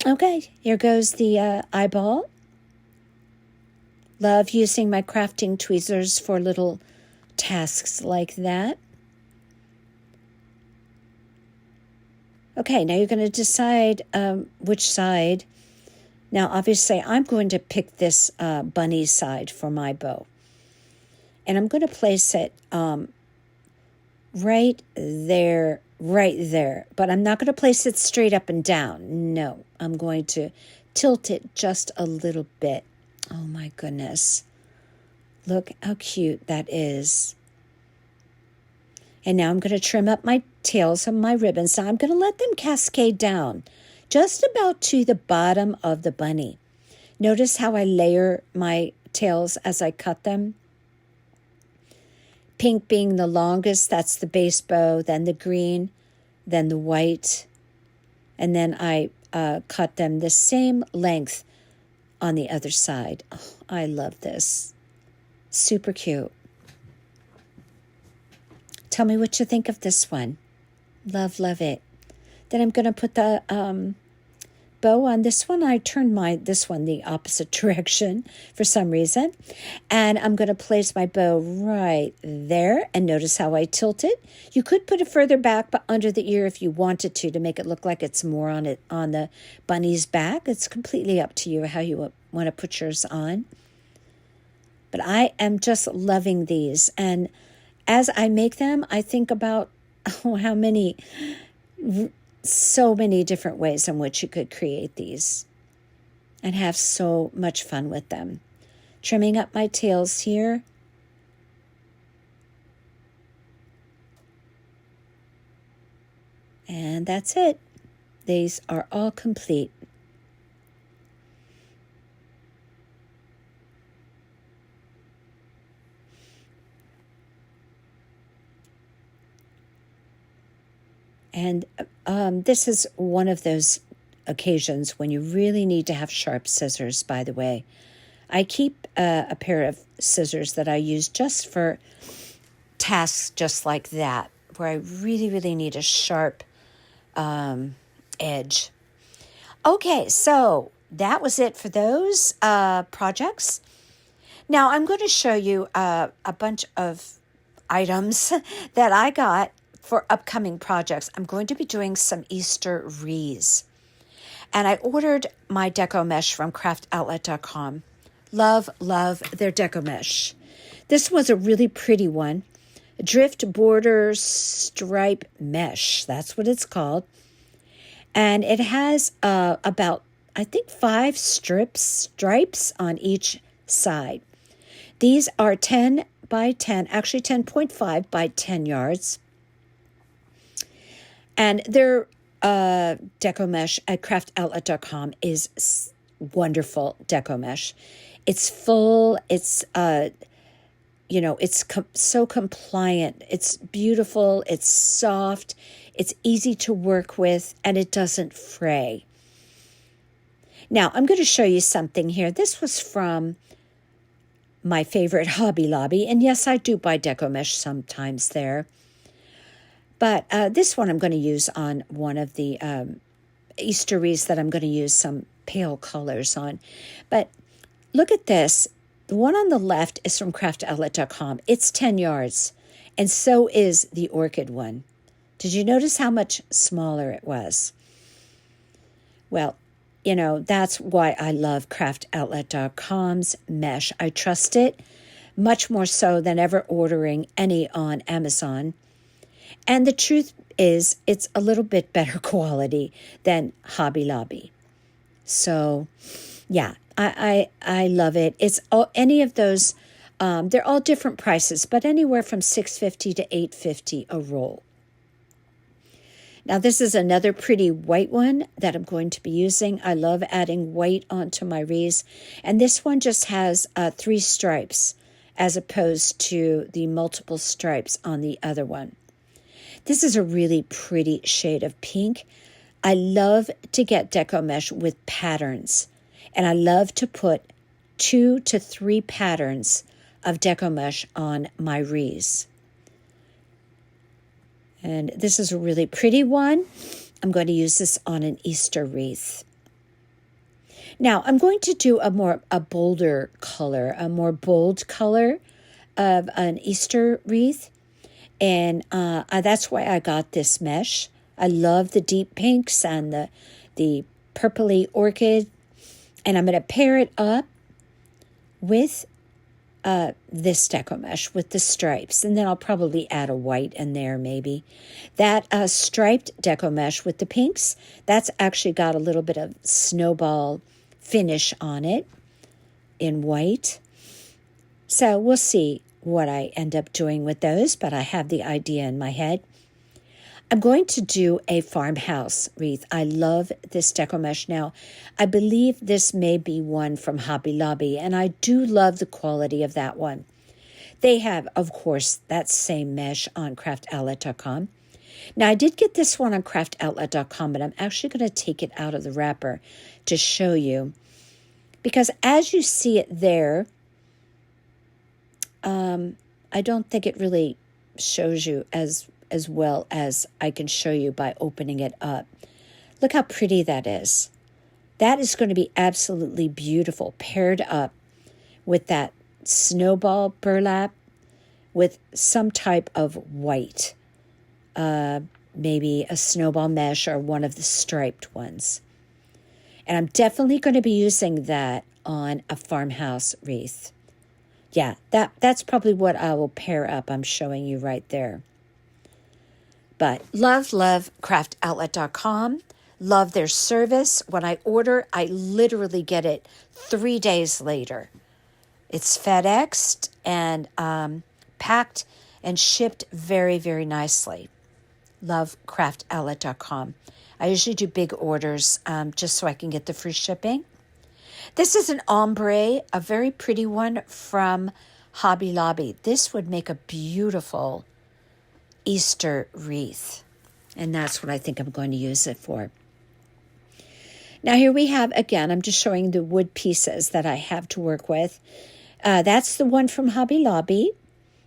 Okay, here goes the eyeball. Love using my crafting tweezers for little tasks like that. Okay, now you're going to decide which side. Now, obviously, I'm going to pick this bunny side for my bow. And I'm going to place it right there. But I'm not going to place it straight up and down. No, I'm going to tilt it just a little bit. Oh, my goodness. Look how cute that is. And now I'm going to trim up my tails of my ribbons. Now I'm going to let them cascade down just about to the bottom of the bunny. Notice how I layer my tails as I cut them. Pink being the longest, that's the base bow, then the green, then the white, and then I cut them the same length on the other side. Oh, I love this. Super cute. Tell me what you think of this one. Love, love it. Then I'm going to put the bow on this one. I turned this one the opposite direction for some reason. And I'm going to place my bow right there. And notice how I tilt it. You could put it further back but under the ear if you wanted to make it look like it's more on the bunny's back. It's completely up to you how you want to put yours on. But I am just loving these. And as I make them, I think about so many different ways in which you could create these and have so much fun with them. Trimming up my tails here. And that's it. These are all complete. And this is one of those occasions when you really need to have sharp scissors, by the way. I keep a pair of scissors that I use just for tasks just like that, where I really, really need a sharp edge. Okay, so that was it for those projects. Now I'm going to show you a bunch of items that I got for upcoming projects. I'm going to be doing some Easter wreaths. And I ordered my deco mesh from craftcentraldesigns.com. Love, love their deco mesh. This was a really pretty one. Drift border stripe mesh. That's what it's called. And it has about, I think, 5 stripes on each side. These are 10 by 10, actually 10.5 by 10 yards. And their deco mesh at craftcentraldesigns.com is wonderful deco mesh. It's full. It's so compliant. It's beautiful. It's soft. It's easy to work with, and it doesn't fray. Now I'm going to show you something here. This was from my favorite Hobby Lobby, and yes, I do buy deco mesh sometimes there. But this one I'm going to use on one of the Easter wreaths that I'm going to use some pale colors on. But look at this. The one on the left is from craftcentraldesigns.com. It's 10 yards, and so is the orchid one. Did you notice how much smaller it was? Well, that's why I love craftcentraldesigns.com's mesh. I trust it much more so than ever ordering any on Amazon. And the truth is, it's a little bit better quality than Hobby Lobby. So, yeah, I love it. It's any of those. They're all different prices, but anywhere from $6.50 to $8.50 a roll. Now, this is another pretty white one that I'm going to be using. I love adding white onto my wreaths. And this one just has 3 stripes as opposed to the multiple stripes on the other one. This is a really pretty shade of pink. I love to get deco mesh with patterns. And I love to put 2 to 3 patterns of deco mesh on my wreaths. And this is a really pretty one. I'm going to use this on an Easter wreath. Now, I'm going to do a more bold color of an Easter wreath. And that's why I got this mesh. I love the deep pinks and the purpley orchid. And I'm going to pair it up with this deco mesh with the stripes. And then I'll probably add a white in there maybe. That striped deco mesh with the pinks, that's actually got a little bit of snowball finish on it in white. So we'll see what I end up doing with those, but I have the idea in my head. I'm going to do a farmhouse wreath. I love this deco mesh. Now, I believe this may be one from Hobby Lobby, and I do love the quality of that one. They have, of course, that same mesh on craftoutlet.com. Now, I did get this one on craftoutlet.com, but I'm actually going to take it out of the wrapper to show you. Because as you see it there, I don't think it really shows you as well as I can show you by opening it up. Look how pretty that is. That is going to be absolutely beautiful, paired up with that snowball burlap with some type of white. Maybe a snowball mesh or one of the striped ones. And I'm definitely going to be using that on a farmhouse wreath. Yeah, that's probably what I will pair up. I'm showing you right there. But love craftoutlet.com. Love their service. When I order, I literally get it 3 days later. It's FedExed and packed and shipped very, very nicely. Love craftoutlet.com. I usually do big orders just so I can get the free shipping. This is an ombre, a very pretty one from Hobby Lobby. This would make a beautiful Easter wreath, and that's what I think I'm going to use it for. Now here we have, again, I'm just showing the wood pieces that I have to work with. That's the one from Hobby Lobby,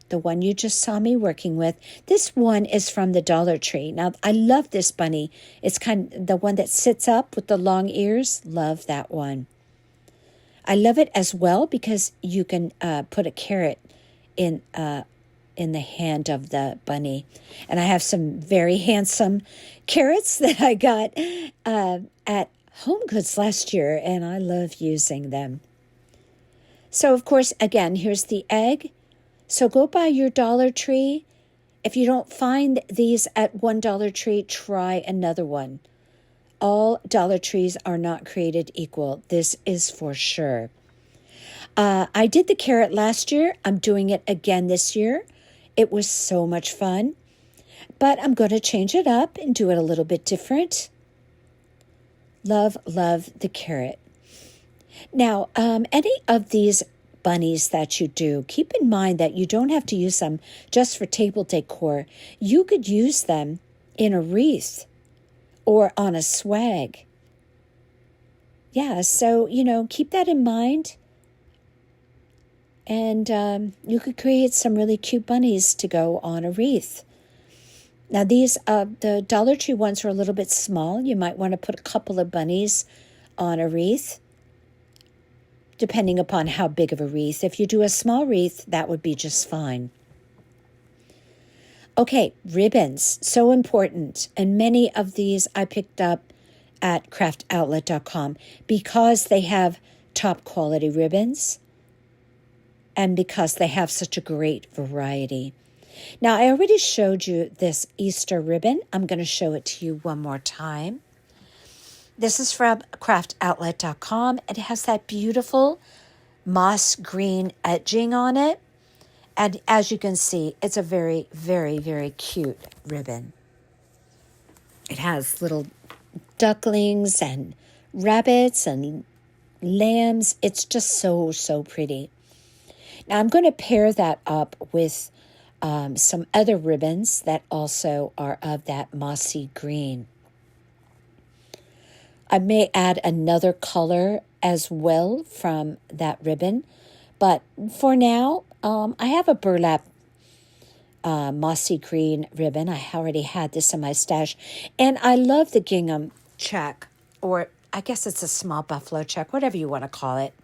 the one you just saw me working with. This one is from the Dollar Tree. Now, I love this bunny. It's kind of the one that sits up with the long ears. Love that one. I love it as well because you can put a carrot in the hand of the bunny. And I have some very handsome carrots that I got at Home Goods last year, and I love using them. So, of course, again, here's the egg. So go by your Dollar Tree. If you don't find these at one Dollar Tree, try another one. All Dollar Trees are not created equal. This is for sure. I did the carrot last year. I'm doing it again this year. It was so much fun. But I'm going to change it up and do it a little bit different. Love the carrot. Now, any of these bunnies that you do, keep in mind that you don't have to use them just for table decor. You could use them in a wreath or on a swag. Yeah, so, keep that in mind. And you could create some really cute bunnies to go on a wreath. Now, these, the Dollar Tree ones are a little bit small. You might want to put a couple of bunnies on a wreath, depending upon how big of a wreath. If you do a small wreath, that would be just fine. Okay, ribbons, so important. And many of these I picked up at craftoutlet.com because they have top quality ribbons and because they have such a great variety. Now, I already showed you this Easter ribbon. I'm going to show it to you one more time. This is from craftoutlet.com. It has that beautiful moss green edging on it. And as you can see, it's a very, very, very cute ribbon. It has little ducklings and rabbits and lambs. It's just so, so pretty. Now, I'm going to pair that up with some other ribbons that also are of that mossy green. I may add another color as well from that ribbon. But for now, I have a burlap mossy green ribbon. I already had this in my stash. And I love the gingham check, or I guess it's a small buffalo check, whatever you want to call it.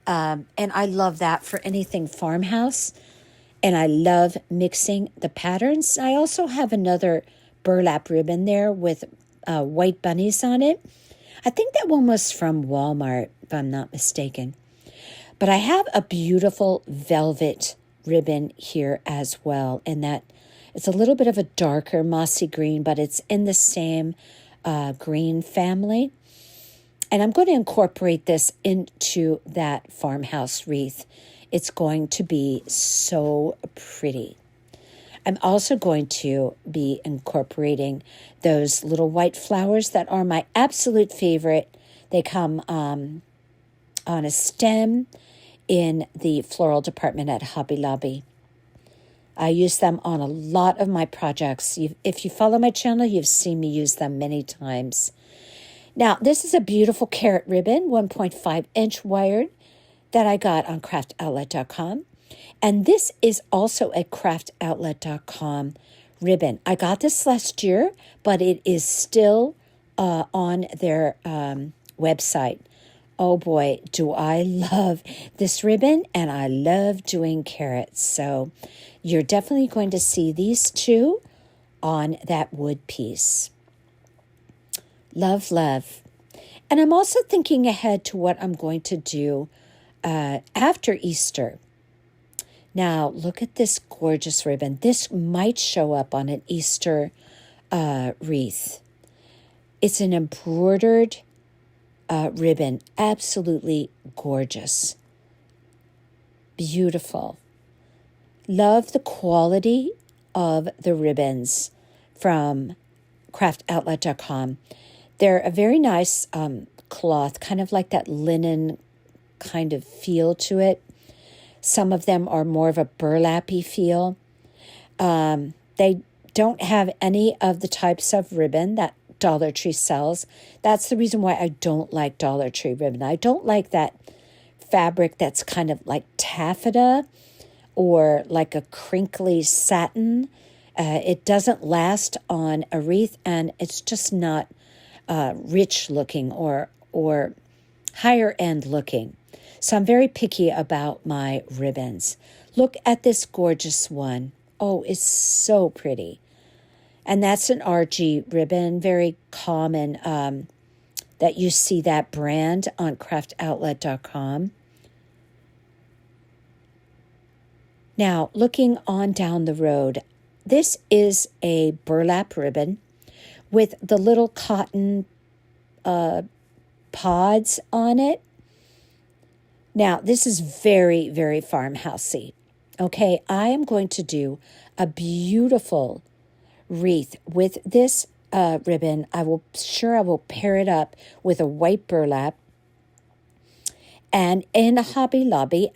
And I love that for anything farmhouse. And I love mixing the patterns. I also have another burlap ribbon there with white bunnies on it. I think that one was from Walmart, if I'm not mistaken. But I have a beautiful velvet ribbon here as well. And that it's a little bit of a darker mossy green, but it's in the same green family. And I'm going to incorporate this into that farmhouse wreath. It's going to be so pretty. I'm also going to be incorporating those little white flowers that are my absolute favorite. They come on a stem in the floral department at Hobby Lobby. I use them on a lot of my projects. If you follow my channel, you've seen me use them many times. Now, this is a beautiful carrot ribbon, 1.5-inch wired, that I got on craftoutlet.com. And this is also a craftoutlet.com ribbon. I got this last year, but it is still on their website. Oh boy, do I love this ribbon, and I love doing carrots. So you're definitely going to see these two on that wood piece. Love, love. And I'm also thinking ahead to what I'm going to do after Easter. Now, look at this gorgeous ribbon. This might show up on an Easter wreath. It's an embroidered ribbon. Absolutely gorgeous. Beautiful. Love the quality of the ribbons from craftoutlet.com. They're a very nice cloth, kind of like that linen kind of feel to it. Some of them are more of a burlappy feel. They don't have any of the types of ribbon that Dollar Tree sells. That's the reason why I don't like Dollar Tree ribbon. I don't like that fabric that's kind of like taffeta or like a crinkly satin. It doesn't last on a wreath, and it's just not rich looking or higher end looking. So I'm very picky about my ribbons. Look at this gorgeous one. Oh, it's so pretty. And that's an RG ribbon, very common that you see that brand on craftoutlet.com. Now, looking on down the road, this is a burlap ribbon with the little cotton pods on it. Now, this is very, very farmhousey. Okay, I am going to do a beautiful wreath with this ribbon. I will pair it up with a white burlap. And in Hobby Lobby,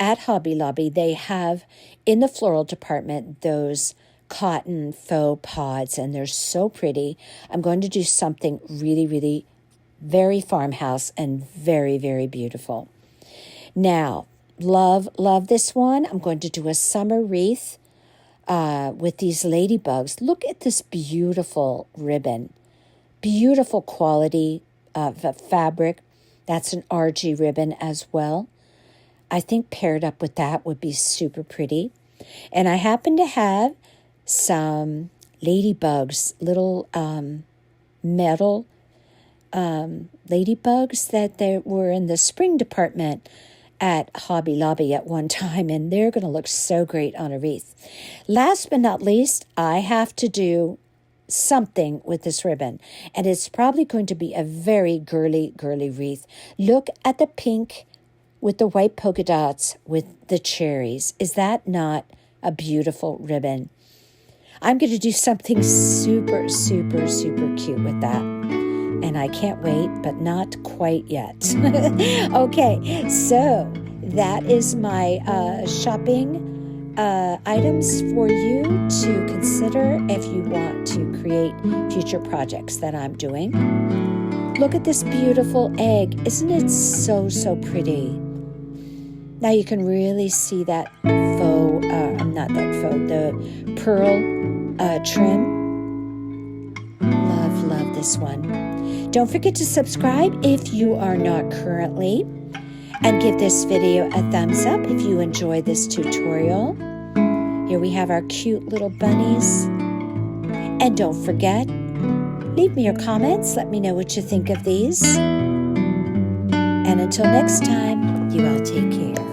they have in the floral department those cotton faux pods, and they're so pretty. I'm going to do something really, really very farmhouse and very, very beautiful. Now, love this one. I'm going to do a summer wreath with these ladybugs. Look at this beautiful ribbon. Beautiful quality of fabric. That's an RG ribbon as well. I think paired up with that would be super pretty. And I happen to have some ladybugs, little metal ladybugs that they were in the spring department at Hobby Lobby at one time, and they're going to look so great on a wreath. Last but not least, I have to do something with this ribbon, and it's probably going to be a very girly wreath. Look at the pink with the white polka dots with the cherries. Is that not a beautiful ribbon? I'm going to do something super, super, super cute with that. And I can't wait, but not quite yet. Okay, so that is my shopping items for you to consider if you want to create future projects that I'm doing. Look at this beautiful egg. Isn't it so, so pretty? Now you can really see that the pearl trim. Love this one. Don't forget to subscribe if you are not currently, and give this video a thumbs up if you enjoyed this tutorial. Here we have our cute little bunnies. And don't forget, leave me your comments. Let me know what you think of these. And until next time, you all take care.